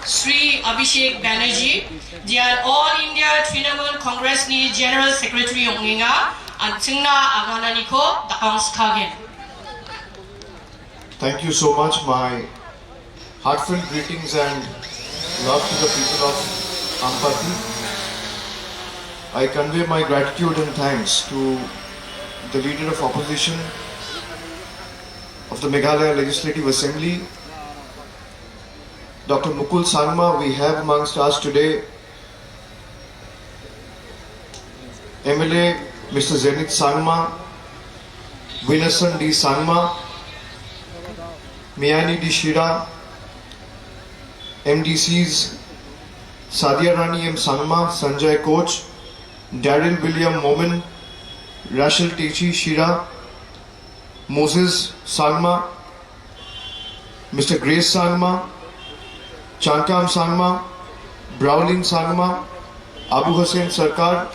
Sri Abhishek Banerjee, Dian All India Trinamool Congress ni General Secretary Onginga, and Tsingna Agananiko, Dakang Skagen. Thank you so much. My heartfelt greetings and love to the people of Ampati. I convey my gratitude and thanks to the Leader of Opposition of the Meghalaya Legislative Assembly, Dr. Mukul Sangma. We have amongst us today MLA Mr. Zenith Sangma, Vinasan D. Sangma, Miyani D. Shira, MDCs Sadia Rani M. Sangma, Sanjay Koch, Daryl William Momin, Rachel Techi Shira, Moses Sangma, Mr. Grace Sangma, Chankam Sangma, Browlin Sangma, Abu Hussain Sarkar,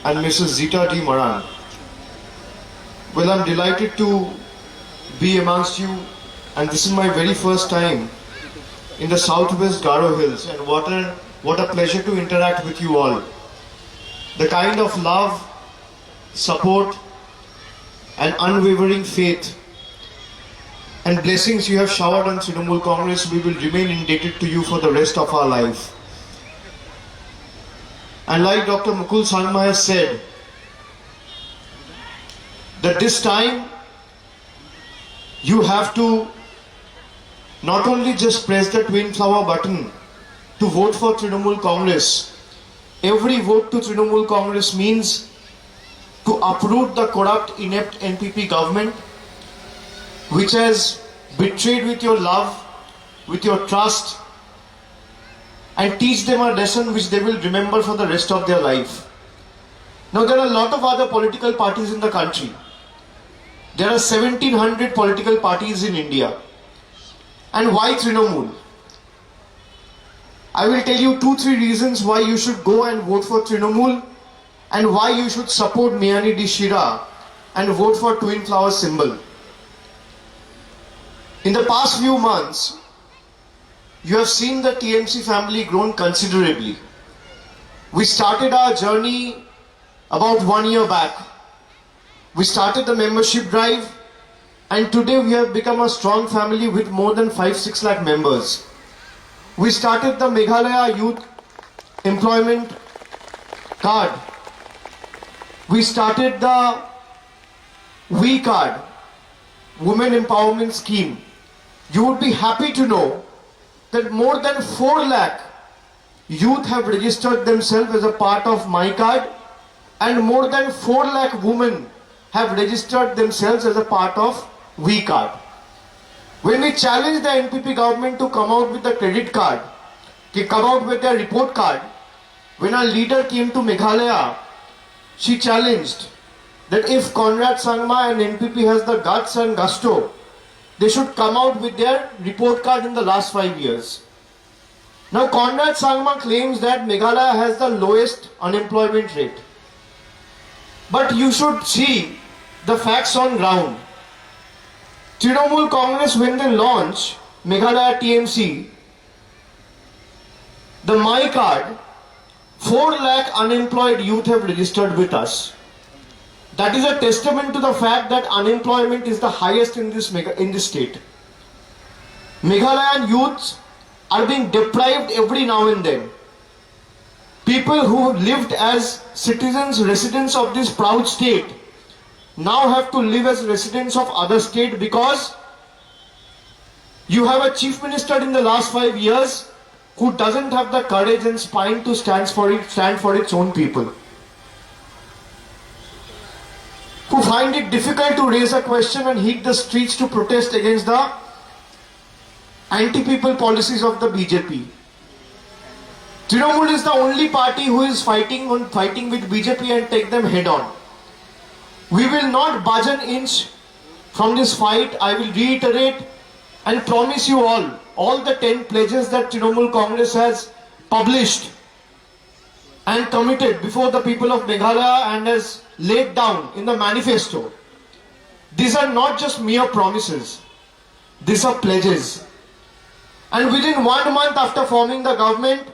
and Mrs. Zita D. Maran. Well, I'm delighted to be amongst you, and this is my very first time in the southwest Garo Hills, and what a pleasure to interact with you all. The kind of love, support, and unwavering faith and blessings you have showered on Trinamool Congress, we will remain indebted to you for the rest of our life. And like Dr. Mukul Sangma has said, that this time you have to not only just press the twin flower button to vote for Trinamool Congress. Every vote to Trinamool Congress means to uproot the corrupt, inept NPP government, which has betrayed with your love, with your trust, and teach them a lesson which they will remember for the rest of their life. Now, there are a lot of other political parties in the country. There are 1700 political parties in India. And why Trinamool? I will tell you 2-3 reasons why you should go and vote for Trinamool, and why you should support Miyani D. Shira and vote for Twin Flower symbol. In the past few months, you have seen the TMC family grown considerably. We started our journey about 1 year back. We started the membership drive, and today we have become a strong family with more than 5-6 lakh members. We started the Meghalaya Youth Employment Card. We started the V Card, Women Empowerment Scheme. You would be happy to know that more than 4 lakh youth have registered themselves as a part of My Card, and more than 4 lakh women have registered themselves as a part of V Card. When we challenged the NPP government to come out with the credit card, to come out with their report card, when our leader came to Meghalaya, she challenged that if Conrad Sangma and NPP has the guts and gusto, they should come out with their report card in the last 5 years. Now, Conrad Sangma claims that Meghalaya has the lowest unemployment rate. But you should see the facts on ground. Trinamool Congress, when they launch Meghalaya TMC, the My Card, 4 lakh unemployed youth have registered with us. That is a testament to the fact that unemployment is the highest in this state. Meghalayan youths are being deprived every now and then. People who lived as citizens, residents of this proud state, now have to live as residents of other state, because you have a chief minister in the last 5 years who doesn't have the courage and spine to stand for its own people, who find it difficult to raise a question and hit the streets to protest against the anti-people policies of the BJP. Trinamool is the only party who is fighting with BJP and take them head on. We will not budge an inch from this fight. I will reiterate and promise you all the 10 pledges that Trinamool Congress has published and committed before the people of Meghalaya and has laid down in the manifesto. These are not just mere promises. These are pledges. And within 1 month after forming the government,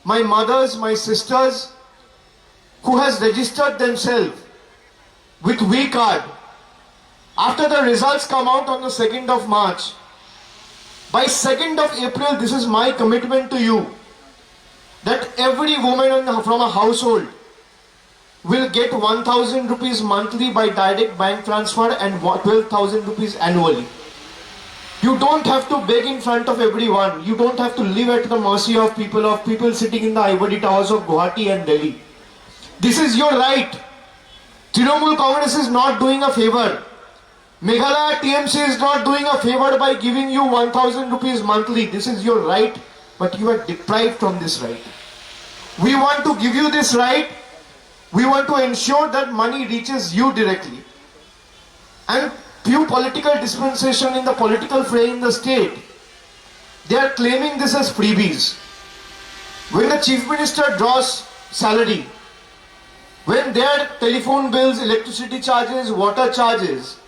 my mothers, my sisters, who has registered themselves with V card, after the results come out on the 2nd of March, by 2nd of April, this is my commitment to you, that every woman from a household will get 1,000 rupees monthly by direct bank transfer and 12,000 rupees annually. You don't have to beg in front of everyone. You don't have to live at the mercy of people sitting in the ivory towers of Guwahati and Delhi. This is your right. Trinamool Congress is not doing a favor. Meghalaya TMC is not doing a favor by giving you 1,000 rupees monthly. This is your right, but you are deprived from this right. We want to give you this right. We want to ensure that money reaches you directly. And few political dispensation in the political fray in the state, they are claiming this as freebies. When the Chief Minister draws salary, when their telephone bills, electricity charges, water charges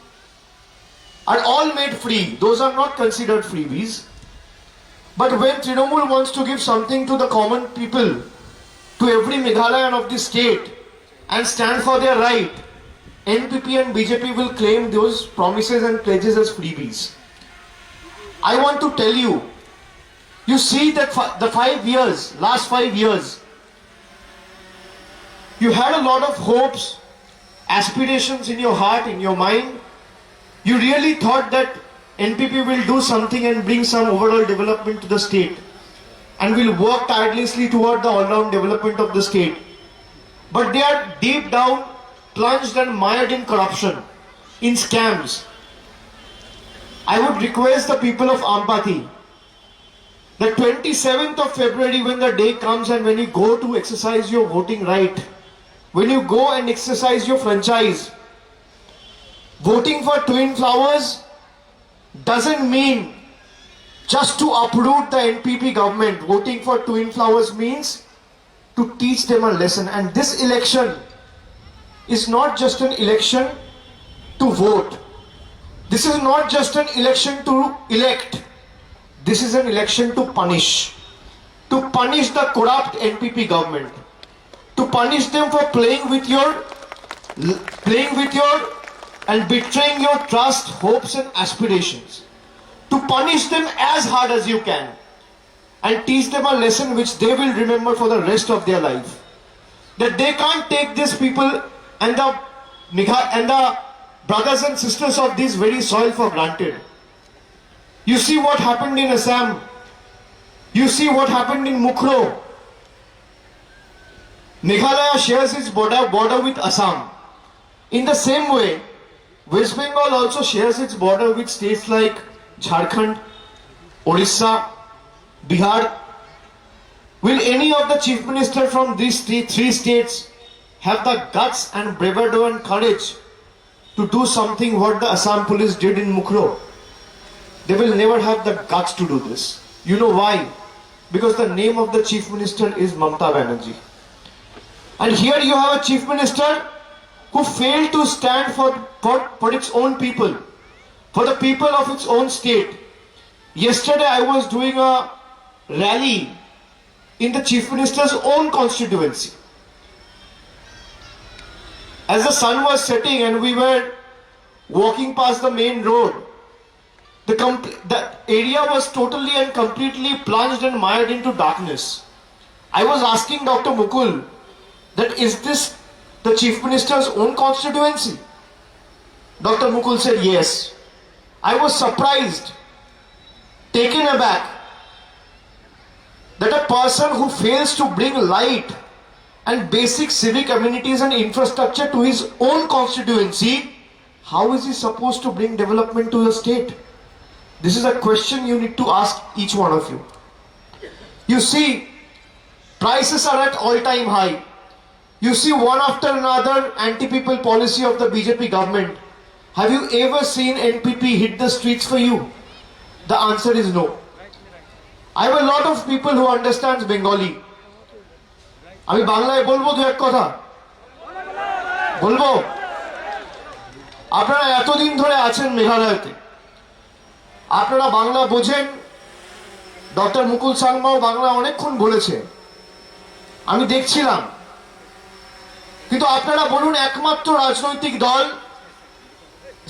are all made free, those are not considered freebies. But when Trinamool wants to give something to the common people, to every Meghalayan of the state, and stand for their right, NPP and BJP will claim those promises and pledges as freebies. I want to tell you, you see that the last 5 years, you had a lot of hopes, aspirations in your heart, in your mind. You really thought that NPP will do something and bring some overall development to the state and will work tirelessly toward the all-round development of the state. But they are deep down plunged and mired in corruption, in scams. I would request the people of Ampati, the 27th of February, when the day comes and when you go to exercise your voting right, when you go and exercise your franchise, voting for Twin Flowers doesn't mean just to uproot the NPP government. Voting for Twin Flowers means to teach them a lesson. And this election is not just an election to vote. This is not just an election to elect. This is an election to punish. To punish the corrupt NPP government. To punish them for playing with your and betraying your trust, hopes and aspirations. To punish them as hard as you can and teach them a lesson which they will remember for the rest of their life. That they can't take these people and the brothers and sisters of this very soil for granted. You see what happened in Assam. You see what happened in Mukro. Meghalaya shares its border with Assam. In the same way, West Bengal also shares its border with states like Jharkhand, Orissa, Bihar. Will any of the chief ministers from these three states have the guts and bravado and courage to do something what the Assam police did in Mukro? They will never have the guts to do this. You know why? Because the name of the chief minister is Mamata Banerjee. And here you have a chief minister who failed to stand for its own people, for the people of its own state. Yesterday I was doing a rally in the chief minister's own constituency. As the sun was setting and we were walking past the main road, the area was totally and completely plunged and mired into darkness. I was asking Dr. Mukul that is this the chief minister's own constituency? Dr. Mukul said yes. I was surprised, taken aback, that a person who fails to bring light and basic civic amenities and infrastructure to his own constituency, how is he supposed to bring development to the state? This is a question you need to ask each one of you. You see, prices are at all-time high. You see one after another anti-people policy of the BJP government. Have you ever seen NPP hit the streets for you? The answer is no. I have a lot of people who understands Bengali. আমি বাংলায় বলবো দু এক কথা বলবো আপনারা এতদিন ধরে আছেন মেঘালয়তে আপনারা বাংলা বোঝেন ডক্টর মুকুল সাংমাও বাংলা অনেকক্ষণ বলেছে, আমি দেখছিলাম। কিন্তু আপনারা বলুন, একমাত্র রাজনৈতিক দল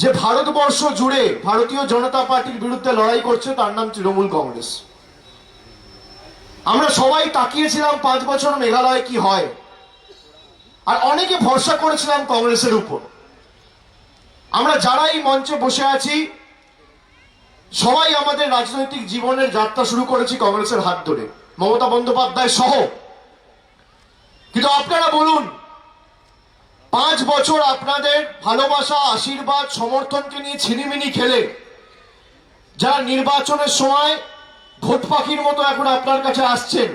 যে ভারতবর্ষ জুড়ে ভারতীয় জনতা পার্টির বিরুদ্ধে লড়াই করছে তার নাম তৃণমূল কংগ্রেস। আমরা সবাই তাকিয়েছিলাম 5 বছর মেঘালয়ে কি হয়, আর অনেকে ভরসা করেছিলাম কংগ্রেসের উপর। আমরা যারা এই মঞ্চে বসে আছি সবাই আমাদের রাজনৈতিক জীবনের যাত্রা শুরু করেছি কংগ্রেসের হাত ধরে, মমতা বন্দ্যোপাধ্যায় সহ। কিন্তু আপনারা বলুন, 5 বছর আপনাদের ভালোবাসা, আশীর্বাদ, সমর্থনকে নিয়ে ছিনিমিনি খেলে যারা নির্বাচনের সময় ভোট পাখির মতো এখন আপনার কাছে আসছেন,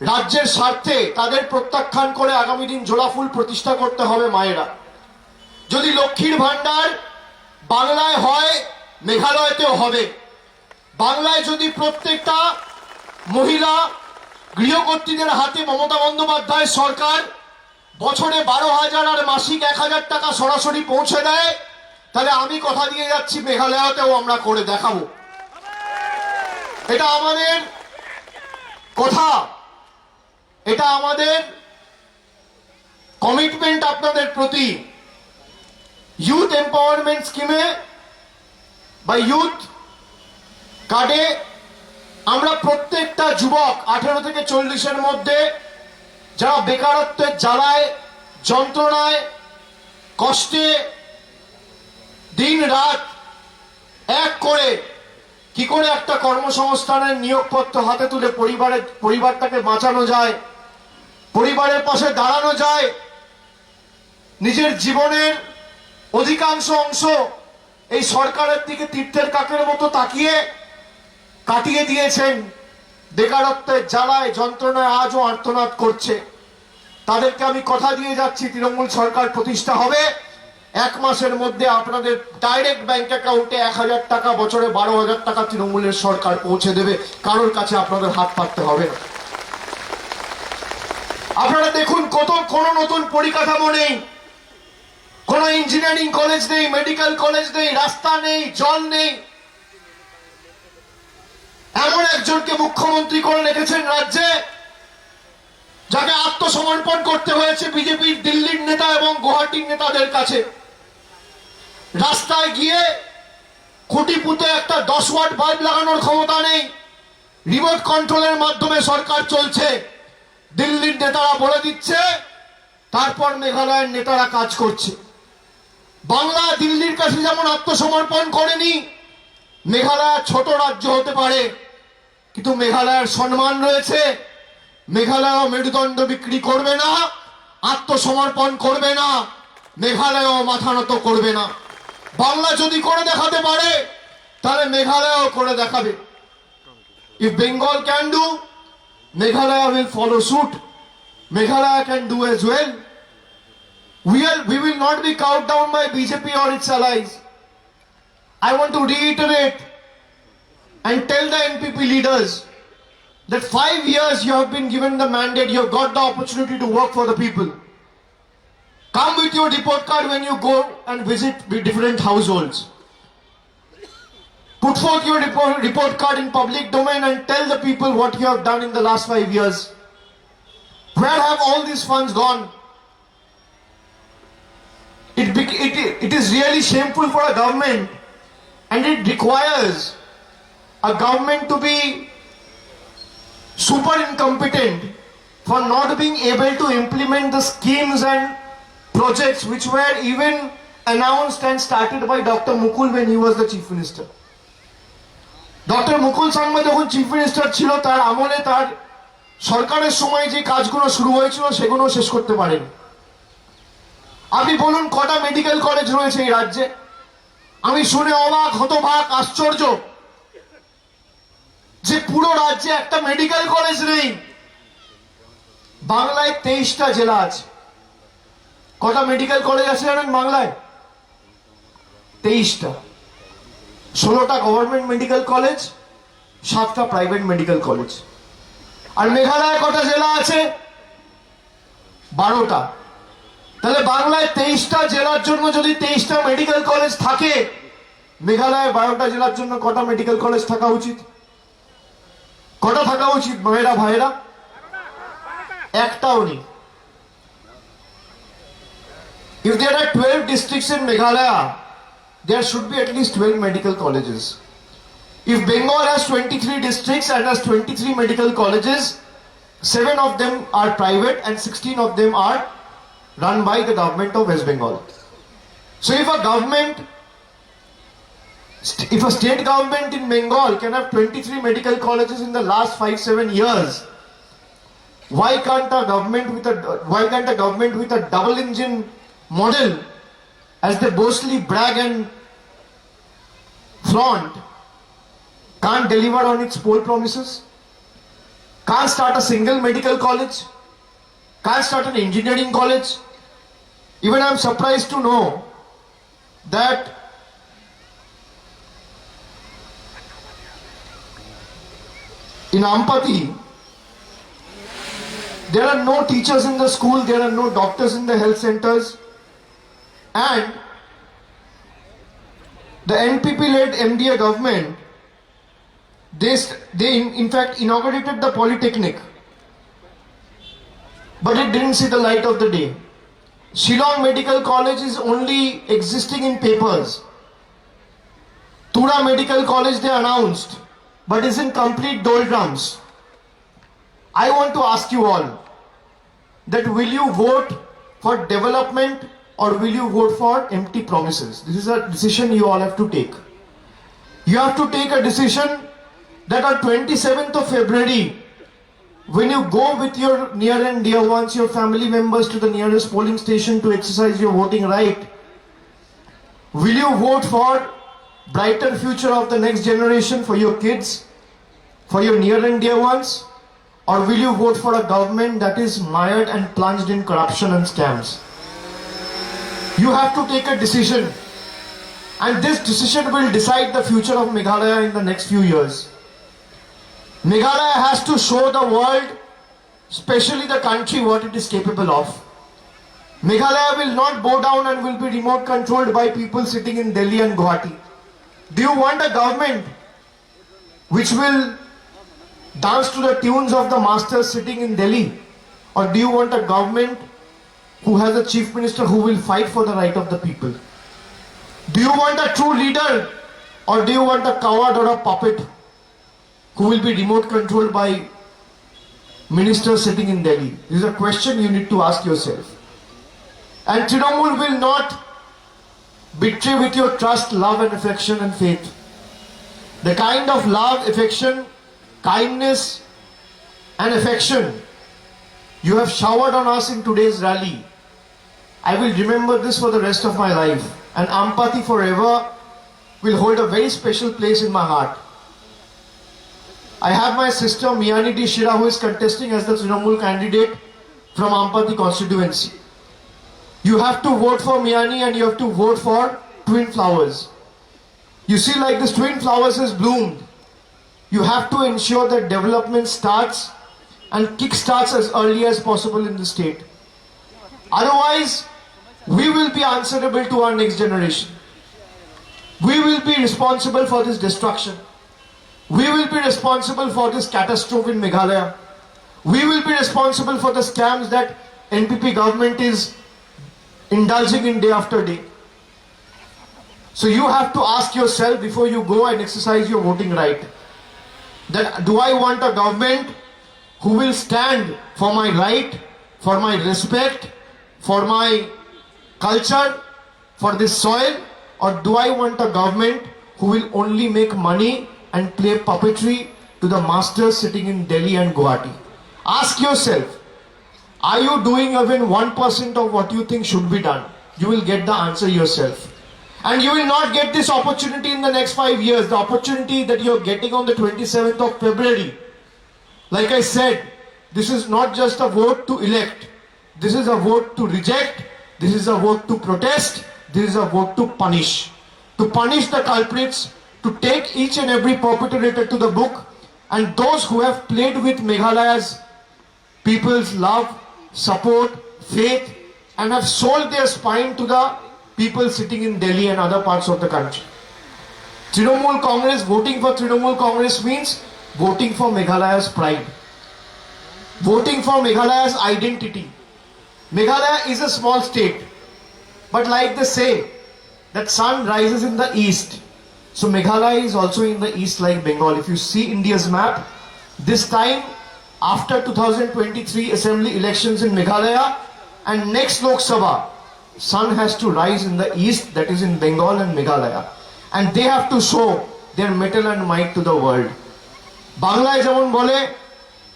রাজ্যের স্বার্থে তাদের প্রত্যাখ্যান করে আগামী দিন জোড়াফুল প্রতিষ্ঠা করতে হবে মায়েরা। যদি লক্ষ্মীর ভান্ডার বাংলায় হয়, মেঘালয়তেও হবে। বাংলায় যদি প্রত্যেকটা মহিলা গৃহকর্ত্রীদের হাতে মমতা বন্দ্যোপাধ্যায় সরকার বছরে 12,000 আর মাসিক 1,000 টাকা সরাসরি পৌঁছে দেয়, তাহলে আমি কথা দিয়ে যাচ্ছি মেঘালয়তেও আমরা করে দেখাবো। এটা আমাদের কথা, এটা আমাদের কমিটমেন্ট আপনাদের প্রতি। ইউথ এম্পাওয়ারমেন্ট স্কিমে বা ইউথ কার্ডে আমরা প্রত্যেকটা যুবক 18 থেকে 40-এর মধ্যে যারা বেকারত্বের জ্বালায়, যন্ত্রণায়, কষ্টে দিন রাত এক করে কি করে একটা কর্মসংস্থানের নিয়োগপত্র হাতে তুলে পরিবারটাকে বাঁচানো যায়, পরিবারের পাশে দাঁড়ানো যায়, নিজের জীবনের অধিকাংশ অংশ এই সরকারের দিকে তীর্থের কাকের মতো তাকিয়ে কাটিয়ে দিয়েছেন, বেকারত্বের জ্বালায় যন্ত্রণায় আজও আর্তনাদ করছে, তাদেরকে আমি কথা দিয়ে যাচ্ছি তৃণমূল সরকার প্রতিষ্ঠা হবে। 1 মাসের মধ্যে আপনাদের ডাইরেক্ট ব্যাংক অ্যাকাউন্টে 1,000 টাকা, বছরে 12,000 টাকা তৃণমূলের সরকার পৌঁছে দেবে। কারোর কাছে আপনাদের হাত পাততে হবে না। আপনারা দেখুন, কোনো নতুন পরিকাঠামো নেই, কোনো ইঞ্জিনিয়ারিং কলেজ নেই, মেডিকেল কলেজ নেই, রাস্তা নেই, জল নেই। এমন একজনকে মুখ্যমন্ত্রী করে রেখেছেন রাজ্যে, যাকে আত্মসমর্পণ করতে হয়েছে বিজেপির দিল্লির নেতা এবং গুয়াহাটির নেতাদের কাছে। রাস্তায় গিয়ে খুঁটি পুঁতে একটা 10 ওয়াট বাল্ব লাগানোর ক্ষমতা নেই, রিমোট কন্ট্রোলের মাধ্যমে সরকার চলছে। দিল্লির নেতারা বলে দিচ্ছে, তারপর মেঘালয়ের নেতারা কাজ করছে। বাংলা দিল্লির কাছে যেমন আত্মসমর্পণ করেনি, মেঘালয় ছোট রাজ্য হতে পারে কিন্তু মেঘালয়ের সম্মান রয়েছে। মেঘালয় মেরুদণ্ড বিক্রি করবে না, আত্মসমর্পণ করবে না, মেঘালয় মাথা নত করবে না। বাংলা যদি করে দেখাতে পারে তাহলে মেঘালয়ও করে দেখাবে। If Bengal can do, Meghalaya will follow suit. Meghalaya can do as well. We will not be cowed down by BJP or its allies. I want to reiterate and tell the NPP leaders that 5 years you have been given the mandate, you have got the opportunity to work for the people. Come with your report card when you go and visit different households. Put forth your report card in public domain and tell the people what you have done in the last 5 years. Where have all these funds gone? It is really shameful for a government, and it requires a government to be super incompetent for not being able to implement the schemes and projects which were even announced and started by Dr. Mukul when he was the chief minister. Dr. Mukul Sangma যখন chief minister ছিল, তার আমলে তার সরকারের সময় যে কাজগুলো শুরু হয়েছিল সেগুলো শেষ করতে পারেন। আপনি বলুন, কটা মেডিকেল কলেজ রয়েছে এই রাজ্যে? আমি শুনে অবাক, হতবাক, আশ্চর্য যে পুরো রাজ্যে একটা মেডিকেল কলেজ নেই। বাংলায় 23টা জেলা আছে। কটা মেডিকেল কলেজ আছে জানেন বাংলায়? 23টা। 16টা গভর্নমেন্ট মেডিকেল কলেজ, 7টা প্রাইভেট মেডিকেল কলেজ। আর মেঘালয় কটা জেলা আছে? 12টা। তাহলে বাংলায় 23টা জেলার জন্য যদি 23টা মেডিকেল কলেজ থাকে, মেঘালয় 12টা জেলার জন্য কটা মেডিকেল কলেজ থাকা উচিত? কটা থাকা উচিত মায়েরা ভাইরা? একটাও নেই। If there are 12 districts in Meghalaya, there should be at least 12 medical colleges. If Bengal has 23 districts and has 23 medical colleges, 7 of them are private and 16 of them are run by the government of West Bengal. So if a state government in Bengal can have 23 medical colleges in the last 5-7 years, why can't a government with a double engine model, as they boastfully brag and flaunt, can't deliver on its poll promises? Can't start a single medical college? Can't start an engineering college? Even I'm surprised to know that in Ampati, there are no teachers in the school, there are no doctors in the health centers, and the NPP-led MDA government, they in fact inaugurated the polytechnic, but it didn't see the light of the day. Shillong Medical College is only existing in papers. Tura Medical College they announced, but is in complete doldrums. I want to ask you all that will you vote for development or will you vote for empty promises? This is a decision you all have to take. You have to take a decision that on 27th of February, when you go with your near and dear ones, your family members, to the nearest polling station to exercise your voting right, will you vote for brighter future of the next generation for your kids, for your near and dear ones, or will you vote for a government that is mired and plunged in corruption and scams? You have to take a decision, and this decision will decide the future of Meghalaya in the next few years. Meghalaya has to show the world, especially the country, what it is capable of. Meghalaya will not bow down and will be remote controlled by people sitting in Delhi and Guwahati. Do you want a government which will dance to the tunes of the masters sitting in Delhi? Or do you want a government who has a chief minister who will fight for the right of the people? Do you want a true leader, or do you want a coward or a puppet who will be remote controlled by ministers sitting in Delhi? This is a question you need to ask yourself. And Trinamool will not betray with your trust, love and affection and faith. The kind of love, affection, kindness and affection you have showered on us in today's rally, I will remember this for the rest of my life, and Ampati forever will hold a very special place in my heart. I have my sister Miyani D. Shira, who is contesting as the Trinamool candidate from Ampati constituency. You have to vote for Miyani and you have to vote for twin flowers. You see, like this twin flowers has bloomed, you have to ensure that development starts and kick-starts as early as possible in the state. Otherwise, we will be answerable to our next generation. We will be responsible for this destruction. We will be responsible for this catastrophe in Meghalaya. We will be responsible for the scams that NPP government is indulging in day after day. So you have to ask yourself before you go and exercise your voting right, that do I want a government who will stand for my right, for my respect, for my culture, for this soil, or do I want a government who will only make money and play puppetry to the masters sitting in Delhi and Guwahati? Ask yourself, are you doing even 1% of what you think should be done? You will get the answer yourself. And you will not get this opportunity in the next 5 years. The opportunity that you are getting on the 27th of February. Like I said, this is not just a vote to elect. This is a vote to reject. This is a vote to protest. This is a vote to punish. To punish the culprits, to take each and every perpetrator to the book, and those who have played with Meghalaya's people's love, support, faith, and have sold their spine to the people sitting in Delhi and other parts of the country. Trinamool Congress, voting for Trinamool Congress means voting for Meghalaya's pride, voting for Meghalaya's identity. Meghalaya is a small state, but like they say, that sun rises in the east. So Meghalaya is also in the east like Bengal. If you see India's map, this time after 2023 assembly elections in Meghalaya and next Lok Sabha, sun has to rise in the east, that is in Bengal and Meghalaya. And they have to show their mettle and might to the world. বাংলায় যেমন বলে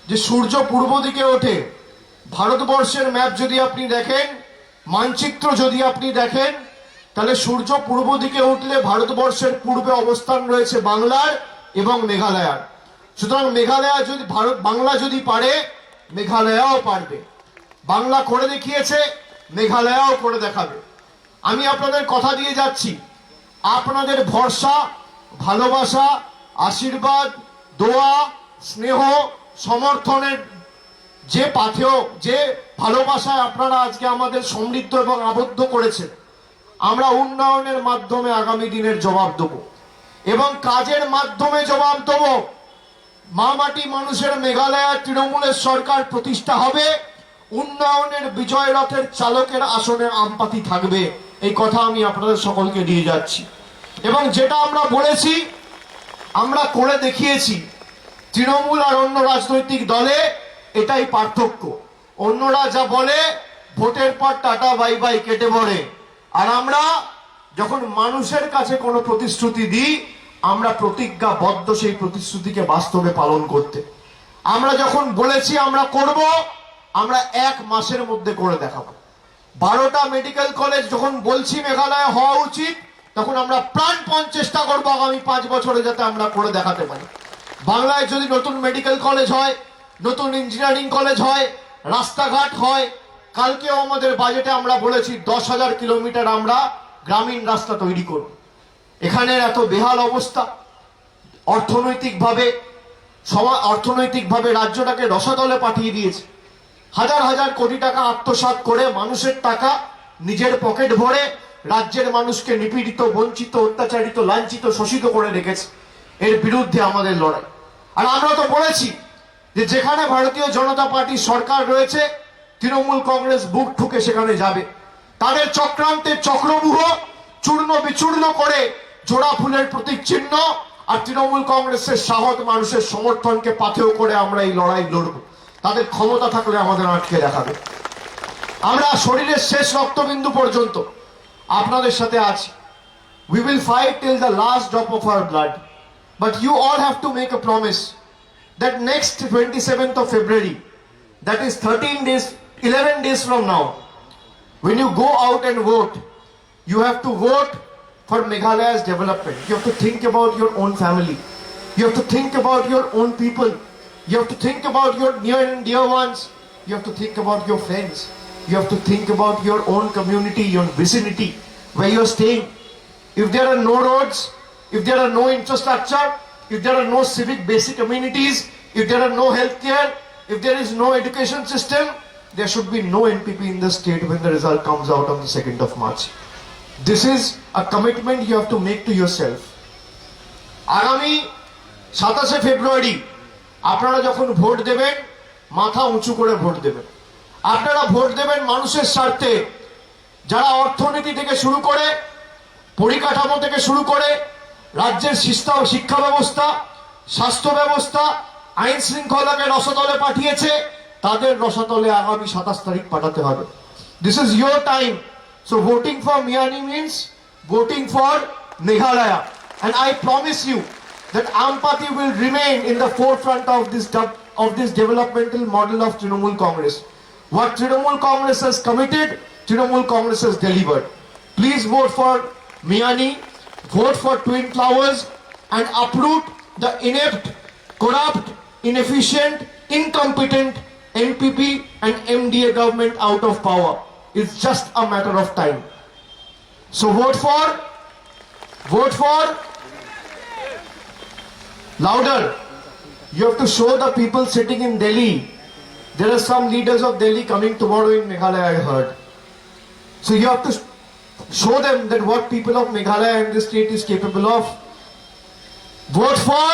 যে সূর্য পূর্ব দিকে ওঠে, ভারতবর্ষের map যদি আপনি দেখেন, মানচিত্র যদি আপনি দেখেন, তাহলে সূর্য পূর্ব দিকে উঠলে ভারতবর্ষের পূর্বে অবস্থান রয়েছে বাংলার এবং মেঘালয়ার। সুতরাং মেঘালয় যদি বাংলা যদি পারে, মেঘালয়াও পারবে। বাংলা করে দেখিয়েছে, মেঘালয়াও করে দেখাবে। আমি আপনাদের কথা দিয়ে যাচ্ছি, আপনাদের ভরসা, ভালোবাসা, আশীর্বাদ, দোয়া, স্নেহ, সমর্থনের যে পাথেয়, যে ভালোবাসায় আপনারা আজকে আমাদের সমৃদ্ধ এবং আবদ্ধ করেছেন, আমরা উন্নয়নের মাধ্যমে আগামী দিনের জবাব দেব এবং কাজের মাধ্যমে জবাব দেব। মা মাটি মানুষের মেঘালয় তৃণমূলের সরকার প্রতিষ্ঠা হবে, উন্নয়নের বিজয় রথের চালকের আসনে আমপাতি থাকবে। এই কথা আমি আপনাদের সকলকে দিয়ে যাচ্ছি এবং যেটা আমরা বলেছি আমরা করে দেখিয়েছি। তৃণমূল আর অন্য রাজনৈতিক দলে এটাই পার্থক্য। অন্যরা যা বলে ভোটের পর টাটা বাই বাই কেটে পড়ে, আর আমরা যখন মানুষের কাছে কোনো প্রতিশ্রুতি দিই, আমরা প্রতিজ্ঞাবদ্ধ সেই প্রতিশ্রুতিকে বাস্তবে পালন করতে। আমরা যখন বলেছি আমরা করব, আমরা 1 মাসের মধ্যে করে দেখাবো। 12টা মেডিকেল কলেজ যখন বলছি মেঘালয়ে হওয়া উচিত, তখন আমরা প্রাণপণ চেষ্টা করবো আগামী 5 বছরে যাতে আমরা করে দেখাতে পারি। বাংলায় যদি নতুন মেডিকেল কলেজ হয়, নতুন ইঞ্জিনিয়ারিং কলেজ হয়, রাস্তাঘাট হয়, কালকেও আমাদের বাজেটে আমরা বলেছি 10,000 কিলোমিটার আমরা গ্রামীণ রাস্তা তৈরি করব। এখানের এত বেহাল অবস্থা, অর্থনৈতিকভাবে রাজ্যটাকে রসাতলে পাঠিয়ে দিয়েছে। হাজার হাজার কোটি টাকা আত্মসাৎ করে মানুষের টাকা নিজের পকেট ভরে রাজ্যের মানুষকে নিপীড়িত, বঞ্চিত, অত্যাচারিত, লাঞ্ছিত, শোষিত করে রেখেছে। এর বিরুদ্ধে আমাদের লড়াই। আর আমরা তো বলেছি যে যেখানে ভারতীয় জনতা পার্টির সরকার রয়েছে, তৃণমূল কংগ্রেস বুক ঠুকে সেখানে যাবে। তাদের চক্রান্তের চক্রব্যূহ চূর্ণ বিচূর্ণ করে জোড়া ফুলের প্রতীক চিহ্ন আর তৃণমূল কংগ্রেসের সাহস মানুষের সমর্থনকে পাথেয় করে আমরা এই লড়াই লড়ব। তাদের ক্ষমতা থাকলে আমাদের আটকে দেখাবে। আমরা শরীরের শেষ রক্তবিন্দু পর্যন্ত আপনাদের সাথে আছি। We will fight till the last drop of our blood. But you all have to make a promise that next 27th of February, that is 11 days from now, when you go out and vote, you have to vote for Meghalaya's development. You have to think about your own family. You have to think about your own people. You have to think about your near and dear ones. You have to think about your friends. You have to think about your own community, your vicinity, where you are staying. If there are no roads, if there are no infrastructure, if there are no civic basic amenities, if there are no healthcare, if there is no education system, there should be no NPP in the state when the result comes out on the 2nd of March. This is a commitment you have to make to yourself. আগামী 27 ফেব্রুয়ারি আপনারা যখন vote দেবেন, মাথা উঁচু করে vote দেবেন। আপনারা vote দেবেন মানুষের স্বার্থে। যারা অর্থনীতি থেকে শুরু করে, পরিকাঠামো থেকে শুরু করে, রাজ্যের শিক্ষা ব্যবস্থা, স্বাস্থ্য ব্যবস্থা, আইন শৃঙ্খলাকে রসাতলে পাঠিয়েছে, তাদের রসাতলে আগামী 27 তারিখ পাঠাতে হবে। This is your time. So voting for Miani means voting for Meghalaya. And I promise you that Ampati will remain in the forefront of this developmental model of Trinamool Congress. What Trinamool Congress has committed, Trinamool Congress has delivered. Please vote for Miani, vote for Twin Towers, and uproot the inept, corrupt, inefficient, incompetent NPP and MDA government out of power. It's just a matter of time. So vote for louder. You have to show the people sitting in Delhi. There are some leaders of Delhi coming tomorrow in Meghalaya, I heard. So you have to show them that what people of Meghalaya and the state is capable of. Vote for